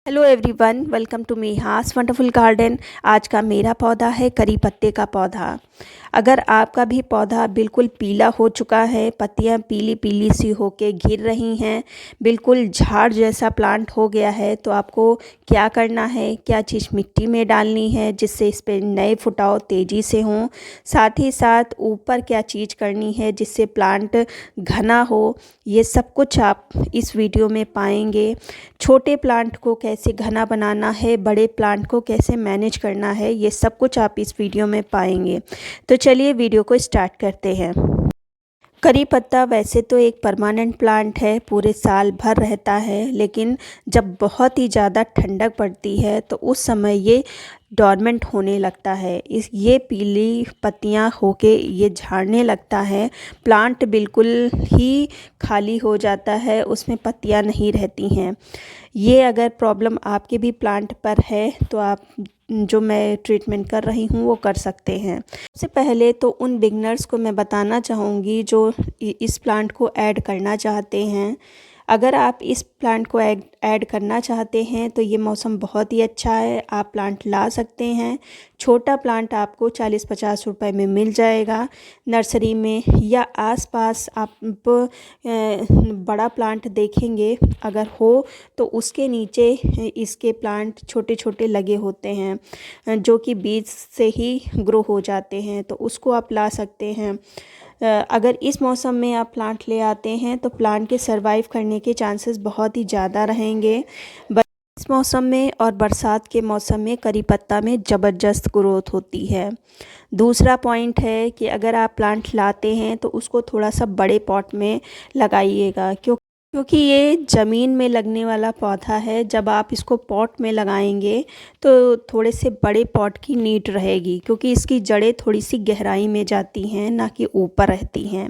Hello everyone, welcome to मीहास wonderful garden. आज का मेरा पौधा है करी पत्ते का पौधा। अगर आपका भी पौधा बिल्कुल पीला हो चुका है, पत्तियां पीली पीली सी होके गिर रही हैं, बिल्कुल झाड़ जैसा प्लांट हो गया है, तो आपको क्या करना है, क्या चीज़ मिट्टी में डालनी है जिससे इस पर नए फुटाव तेज़ी से हों, साथ ही साथ ऊपर क्या चीज़ करनी है जिससे प्लांट घना हो, ये सब कुछ आप इस वीडियो में पाएंगे। छोटे प्लांट को कैसे घना बनाना है, बड़े प्लांट को कैसे मैनेज करना है, ये सब कुछ आप इस वीडियो में पाएंगे। तो चलिए वीडियो को स्टार्ट करते हैं। करी पत्ता वैसे तो एक परमानेंट प्लांट है, पूरे साल भर रहता है, लेकिन जब बहुत ही ज़्यादा ठंडक पड़ती है तो उस समय ये डॉर्मेंट होने लगता है। ये पीली पत्तियां होके ये झाड़ने लगता है, प्लांट बिल्कुल ही खाली हो जाता है, उसमें पत्तियां नहीं रहती हैं। ये अगर प्रॉब्लम आपके भी प्लांट पर है तो आप जो मैं ट्रीटमेंट कर रही हूँ वो कर सकते हैं। सबसे पहले तो उन बिगनर्स को मैं बताना चाहूँगी जो इस प्लांट को ऐड करना चाहते हैं। अगर आप इस प्लांट को ऐड करना चाहते हैं तो ये मौसम बहुत ही अच्छा है, आप प्लांट ला सकते हैं। छोटा प्लांट आपको 40-50 रुपए में मिल जाएगा नर्सरी में, या आसपास आप बड़ा प्लांट देखेंगे अगर हो तो उसके नीचे इसके प्लांट छोटे छोटे लगे होते हैं जो कि बीज से ही ग्रो हो जाते हैं, तो उसको आप ला सकते हैं। अगर इस मौसम में आप प्लांट ले आते हैं तो प्लांट के सरवाइव करने के चांसेस बहुत ही ज़्यादा रहेंगे। इस मौसम में और बरसात के मौसम में करी पत्ता में ज़बरदस्त ग्रोथ होती है। दूसरा पॉइंट है कि अगर आप प्लांट लाते हैं तो उसको थोड़ा सा बड़े पॉट में लगाइएगा, क्योंकि ये ज़मीन में लगने वाला पौधा है। जब आप इसको पॉट में लगाएंगे तो थोड़े से बड़े पॉट की नीड रहेगी, क्योंकि इसकी जड़ें थोड़ी सी गहराई में जाती हैं, ना कि ऊपर रहती हैं।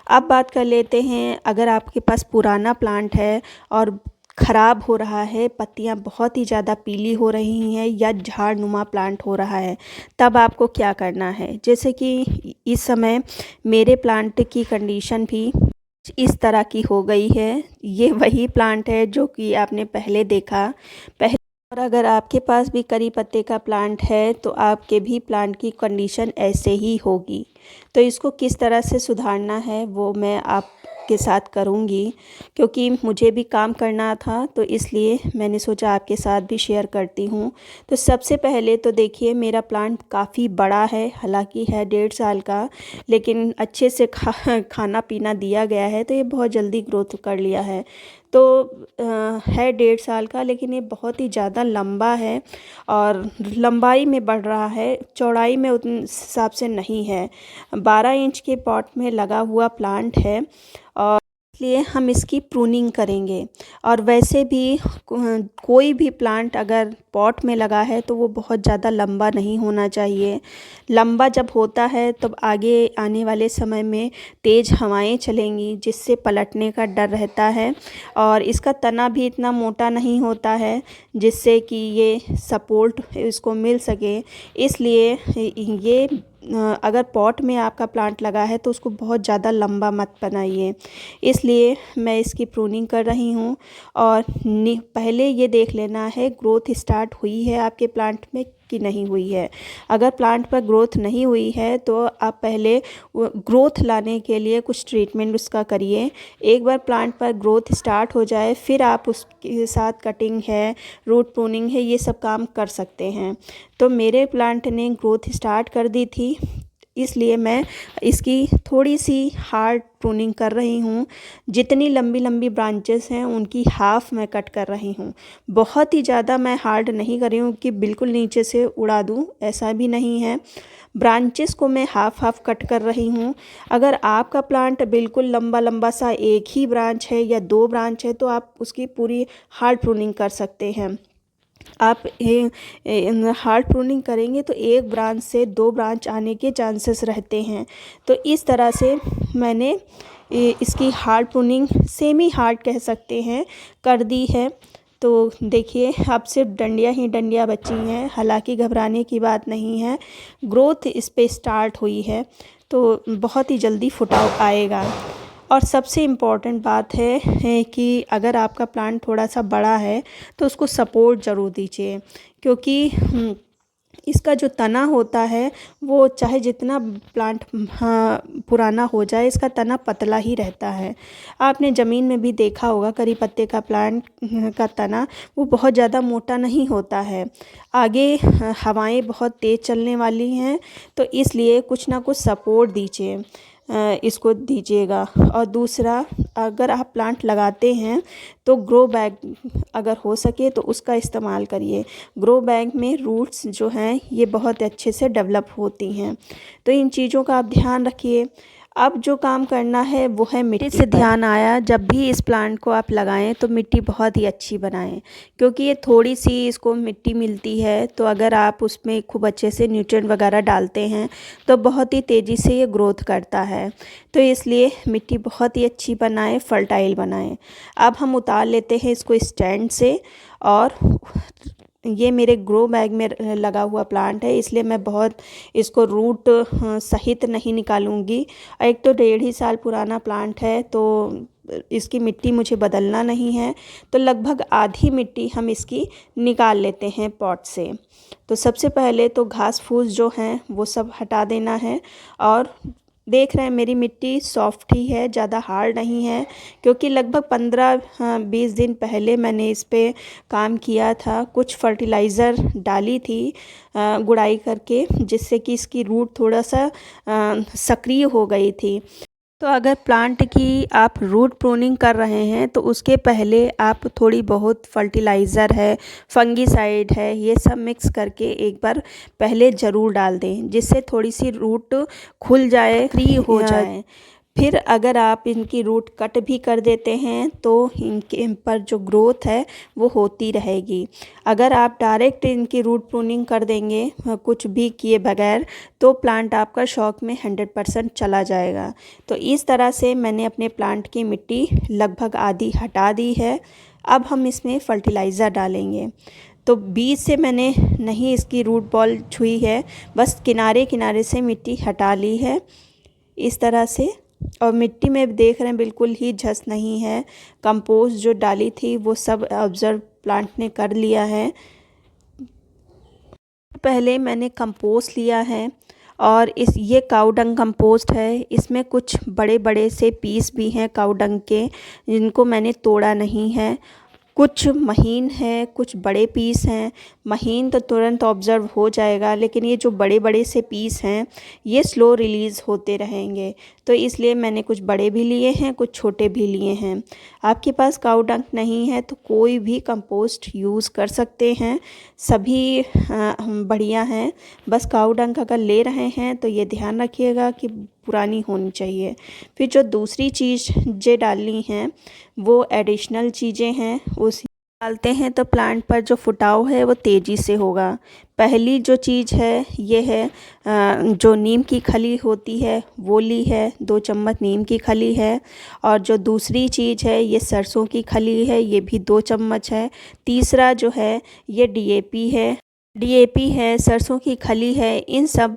अब बात कर लेते हैं, अगर आपके पास पुराना प्लांट है और ख़राब हो रहा है, पत्तियां बहुत ही ज़्यादा पीली हो रही हैं या झाड़नुमा प्लांट हो रहा है, तब आपको क्या करना है। जैसे कि इस समय मेरे प्लांट की कंडीशन भी इस तरह की हो गई है। ये वही प्लांट है जो कि आपने पहले देखा पहले। और अगर आपके पास भी करी पत्ते का प्लांट है तो आपके भी प्लांट की कंडीशन ऐसे ही होगी। तो इसको किस तरह से सुधारना है वो मैं आपके साथ करूँगी, क्योंकि मुझे भी काम करना था, तो इसलिए मैंने सोचा आपके साथ भी शेयर करती हूँ। तो सबसे पहले तो देखिए, मेरा प्लांट काफ़ी बड़ा है, हालांकि है 1.5 साल का, लेकिन अच्छे से खाना पीना दिया गया है तो ये बहुत जल्दी ग्रोथ कर लिया है। तो है 1.5 साल का, लेकिन ये बहुत ही ज़्यादा लंबा है और लंबाई में बढ़ रहा है, चौड़ाई में उतने हिसाब से नहीं है। 12 इंच के पॉट में लगा हुआ प्लांट है और इसलिए हम इसकी प्रूनिंग करेंगे। और वैसे भी कोई भी प्लांट अगर पॉट में लगा है तो वो बहुत ज़्यादा लंबा नहीं होना चाहिए। लंबा जब होता है तब आगे आने वाले समय में तेज़ हवाएं चलेंगी, जिससे पलटने का डर रहता है। और इसका तना भी इतना मोटा नहीं होता है जिससे कि ये सपोर्ट इसको मिल सके। इसलिए ये अगर पॉट में आपका प्लांट लगा है तो उसको बहुत ज़्यादा लंबा मत बनाइए। इसलिए मैं इसकी प्रूनिंग कर रही हूँ। और पहले ये देख लेना है ग्रोथ स्टार्ट हुई है आपके प्लांट में कि नहीं हुई है। अगर प्लांट पर ग्रोथ नहीं हुई है तो आप पहले ग्रोथ लाने के लिए कुछ ट्रीटमेंट उसका करिए। एक बार प्लांट पर ग्रोथ स्टार्ट हो जाए फिर आप उसके साथ कटिंग है, रूट प्रूनिंग है, ये सब काम कर सकते हैं। तो मेरे प्लांट ने ग्रोथ स्टार्ट कर दी थी, इसलिए मैं इसकी थोड़ी सी हार्ड प्रूनिंग कर रही हूँ। जितनी लंबी लंबी ब्रांचेस हैं उनकी हाफ़ मैं कट कर रही हूँ। बहुत ही ज़्यादा मैं हार्ड नहीं कर रही हूँ कि बिल्कुल नीचे से उड़ा दूँ, ऐसा भी नहीं है। ब्रांचेस को मैं हाफ़ हाफ़ कट कर रही हूँ। अगर आपका प्लांट बिल्कुल लंबा लंबा सा एक ही ब्रांच है या 2 ब्रांच है तो आप उसकी पूरी हार्ड प्रूनिंग कर सकते हैं। आप हार्ड प्रूनिंग करेंगे तो एक ब्रांच से 2 ब्रांच आने के चांसेस रहते हैं। तो इस तरह से मैंने इसकी हार्ड प्रूनिंग, सेमी हार्ड कह सकते हैं, कर दी है। तो देखिए, अब सिर्फ डंडियाँ ही डंडियाँ बची हैं, हालांकि घबराने की बात नहीं है। ग्रोथ इस पे स्टार्ट हुई है तो बहुत ही जल्दी फुटाव आएगा। और सबसे इम्पॉर्टेंट बात है कि अगर आपका प्लांट थोड़ा सा बड़ा है तो उसको सपोर्ट ज़रूर दीजिए, क्योंकि इसका जो तना होता है वो चाहे जितना प्लांट पुराना हो जाए, इसका तना पतला ही रहता है। आपने ज़मीन में भी देखा होगा करी पत्ते का प्लांट का तना वो बहुत ज़्यादा मोटा नहीं होता है। आगे हवाएं बहुत तेज़ चलने वाली हैं, तो इसलिए कुछ ना कुछ सपोर्ट दीजिए, इसको दीजिएगा। और दूसरा, अगर आप प्लांट लगाते हैं तो ग्रो बैग अगर हो सके तो उसका इस्तेमाल करिए। ग्रो बैग में रूट्स जो हैं ये बहुत अच्छे से डेवलप होती हैं, तो इन चीज़ों का आप ध्यान रखिए। अब जो काम करना है वो है मिट्टी से ध्यान आया, जब भी इस प्लांट को आप लगाएं तो मिट्टी बहुत ही अच्छी बनाएं, क्योंकि ये थोड़ी सी इसको मिट्टी मिलती है, तो अगर आप उसमें खूब अच्छे से न्यूट्रिएंट वगैरह डालते हैं तो बहुत ही तेज़ी से ये ग्रोथ करता है। तो इसलिए मिट्टी बहुत ही अच्छी बनाएं, फर्टाइल बनाएं। अब हम उतार लेते हैं इसको स्टैंड से, और ये मेरे ग्रो बैग में लगा हुआ प्लांट है, इसलिए मैं बहुत इसको रूट सहित नहीं निकालूंगी। एक तो 1.5 ही साल पुराना प्लांट है, तो इसकी मिट्टी मुझे बदलना नहीं है, तो लगभग आधी मिट्टी हम इसकी निकाल लेते हैं पॉट से। तो सबसे पहले तो घास फूस जो हैं वो सब हटा देना है। और देख रहे हैं मेरी मिट्टी सॉफ्ट ही है, ज़्यादा हार्ड नहीं है, क्योंकि लगभग 15-20 दिन पहले मैंने इस पे काम किया था। कुछ फर्टिलाइज़र डाली थी गुड़ाई करके, जिससे कि इसकी रूट थोड़ा सा सक्रिय हो गई थी। तो अगर प्लांट की आप रूट प्रूनिंग कर रहे हैं तो उसके पहले आप थोड़ी बहुत फर्टिलाइज़र है, फंगीसाइड है, ये सब मिक्स करके एक बार पहले ज़रूर डाल दें, जिससे थोड़ी सी रूट खुल जाए, फ्री हो जाए। फिर अगर आप इनकी रूट कट भी कर देते हैं तो इनके इन पर जो ग्रोथ है वो होती रहेगी। अगर आप डायरेक्ट इनकी रूट प्रूनिंग कर देंगे कुछ भी किए बगैर, तो प्लांट आपका शौक में 100% चला जाएगा। तो इस तरह से मैंने अपने प्लांट की मिट्टी लगभग आधी हटा दी है। अब हम इसमें फर्टिलाइज़र डालेंगे। तो बीज से मैंने नहीं इसकी रूट बॉल छुई है, बस किनारे किनारे से मिट्टी हटा ली है इस तरह से। और मिट्टी में देख रहे हैं बिल्कुल ही झस नहीं है, कंपोस्ट जो डाली थी वो सब ऑब्जर्व प्लांट ने कर लिया है। पहले मैंने कंपोस्ट लिया है, और ये काऊ डंग कंपोस्ट है। इसमें कुछ बड़े बड़े से पीस भी हैं काऊ डंग के, जिनको मैंने तोड़ा नहीं है। कुछ महीन है, कुछ बड़े पीस हैं। महीन तो तुरंत ऑब्ज़र्व हो जाएगा, लेकिन ये जो बड़े बड़े से पीस हैं ये स्लो रिलीज़ होते रहेंगे, तो इसलिए मैंने कुछ बड़े भी लिए हैं, कुछ छोटे भी लिए हैं। आपके पास काऊ डंग नहीं है तो कोई भी कंपोस्ट यूज़ कर सकते हैं, सभी बढ़िया हैं। बस काऊ डंग अगर ले रहे हैं तो ये ध्यान रखिएगा कि पुरानी होनी चाहिए। फिर जो दूसरी चीज़ें डालनी हैं वो एडिशनल चीज़ें हैं, उस डालते हैं तो प्लांट पर जो फुटाव है वो तेज़ी से होगा। पहली जो चीज़ है ये है जो नीम की खली होती है वो ली है, 2 चम्मच नीम की खली है। और जो दूसरी चीज़ है ये सरसों की खली है, ये भी 2 चम्मच है। तीसरा जो है ये डीएपी है, सरसों की खली है। इन सब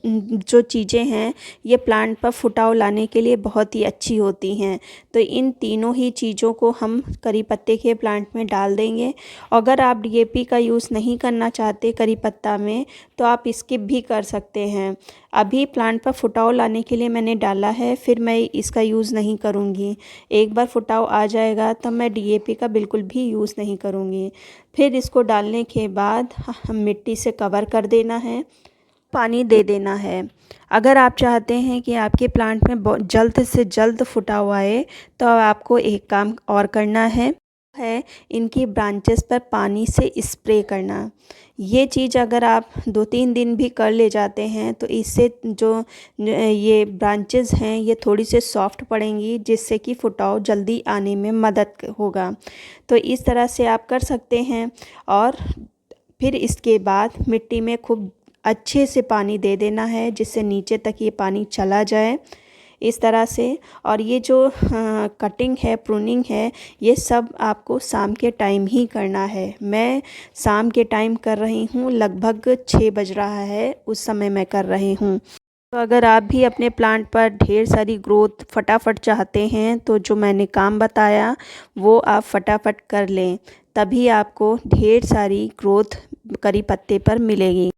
जो चीज़ें हैं ये प्लांट पर फुटाव लाने के लिए बहुत ही अच्छी होती हैं। तो इन तीनों ही चीज़ों को हम करी पत्ते के प्लांट में डाल देंगे। अगर आप डीएपी का यूज़ नहीं करना चाहते करी पत्ता में तो आप स्किप भी कर सकते हैं। अभी प्लांट पर फुटाव लाने के लिए मैंने डाला है, फिर मैं इसका यूज़ नहीं करूँगी। एक बार फुटाव आ जाएगा तब मैं डीएपी का बिल्कुल भी यूज़ नहीं करूँगी। फिर इसको डालने के बाद हम मिट्टी से कवर कर देना है, पानी दे देना है। अगर आप चाहते हैं कि आपके प्लांट में जल्द से जल्द फुटाव आए तो आपको एक काम और करना है इनकी ब्रांचेस पर पानी से स्प्रे करना। ये चीज़ अगर आप 2-3 दिन भी कर ले जाते हैं तो इससे जो ये ब्रांचेस हैं ये थोड़ी से सॉफ्ट पड़ेंगी, जिससे कि फुटाव जल्दी आने में मदद होगा। तो इस तरह से आप कर सकते हैं। और फिर इसके बाद मिट्टी में खूब अच्छे से पानी दे देना है, जिससे नीचे तक ये पानी चला जाए इस तरह से। और ये जो कटिंग है, प्रूनिंग है, ये सब आपको शाम के टाइम ही करना है। मैं शाम के टाइम कर रही हूँ, लगभग 6 बज रहा है, उस समय मैं कर रही हूँ। तो अगर आप भी अपने प्लांट पर ढेर सारी ग्रोथ फटाफट चाहते हैं तो जो मैंने काम बताया वो आप फटाफट कर लें, तभी आपको ढेर सारी ग्रोथ करी पत्ते पर मिलेगी।